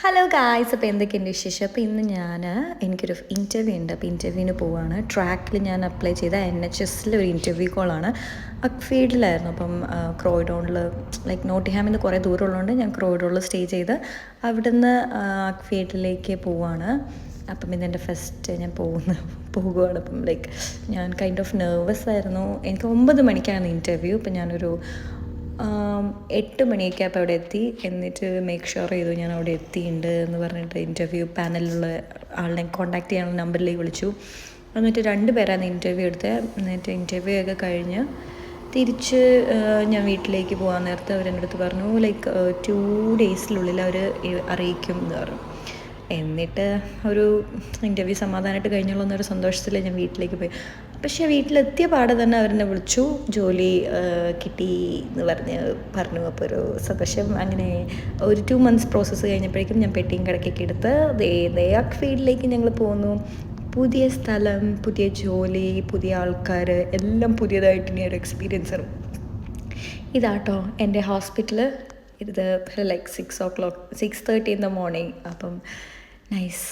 Hello guys, അപ്പോൾ എന്തൊക്കെയുണ്ട് വിശേഷം? അപ്പോൾ ഇന്ന് എനിക്കൊരു ഇൻ്റർവ്യൂ ഉണ്ട്. അപ്പോൾ ഇൻ്റർവ്യൂവിന് പോവുകയാണ്. ട്രാക്കിൽ ഞാൻ അപ്ലൈ ചെയ്ത NHSൽ ഒരു ഇൻ്റർവ്യൂ കോളാണ്. അക്ഫീൽഡിലായിരുന്നു. അപ്പം ക്രോയിഡോണിൽ നോട്ടിഹാമിൽ നിന്ന് കുറേ ദൂരമുള്ളതുകൊണ്ട് ഞാൻ ക്രോയിഡോണിൽ സ്റ്റേ ചെയ്ത് അവിടുന്ന് അക്ഫീൽഡിലേക്ക് പോവുകയാണ്. അപ്പം ഇതെൻ്റെ ഫസ്റ്റ് ഞാൻ പോകുകയാണ്. അപ്പം ഞാൻ കൈൻഡ് ഓഫ് നെർവസ് ആയിരുന്നു. എനിക്ക് 9 മണിക്കാണ് ഇൻ്റർവ്യൂ. അപ്പം ഞാനൊരു 8 മണിയൊക്കെ അപ്പോൾ അവിടെ എത്തി. എന്നിട്ട് മേക്ക് ഷുവർ ചെയ്തു ഞാൻ അവിടെ എത്തിയിട്ടുണ്ട് എന്ന് പറഞ്ഞിട്ട് ഇൻ്റർവ്യൂ പാനലിലുള്ള ആളിനെ കോൺടാക്ട് ചെയ്യാനുള്ള നമ്പറിലേക്ക് വിളിച്ചു. എന്നിട്ട് 2 പേരാണ് ഇൻ്റർവ്യൂ എടുത്തത്. എന്നിട്ട് ഇൻ്റർവ്യൂ ഒക്കെ കഴിഞ്ഞ് തിരിച്ച് ഞാൻ വീട്ടിലേക്ക് പോകാൻ നേരത്തെ അവരെൻ്റെ അടുത്ത് പറഞ്ഞു 2 ഡേയ്സിനുള്ളിൽ അവർ അറിയിക്കും എന്ന് പറഞ്ഞു. എന്നിട്ട് ഒരു ഇൻ്റർവ്യൂ സമാധാനമായിട്ട് കഴിഞ്ഞുള്ളൂ എന്നൊരു സന്തോഷത്തിൽ ഞാൻ വീട്ടിലേക്ക് പോയി. പക്ഷേ വീട്ടിലെത്തിയ പാടെ തന്നെ അവരെന്നെ വിളിച്ചു, ജോലി കിട്ടി എന്ന് പറഞ്ഞു. അപ്പോൾ ഒരു സന്തോഷം. അങ്ങനെ ഒരു 2 മന്ത്സ് പ്രോസസ്സ് കഴിഞ്ഞപ്പോഴേക്കും ഞാൻ പെട്ടിയും കിടക്കൊക്കെ എടുത്ത് ഫീൽഡിലേക്ക് ഞങ്ങൾ പോന്നു. പുതിയ സ്ഥലം, പുതിയ ജോലി, പുതിയ ആൾക്കാർ, എല്ലാം പുതിയതായിട്ട് ഇനി ഒരു എക്സ്പീരിയൻസ്. ഇതാട്ടോ എൻ്റെ ഹോസ്പിറ്റൽ. ഇത് 6:30 in the morning. അപ്പം നൈസ്.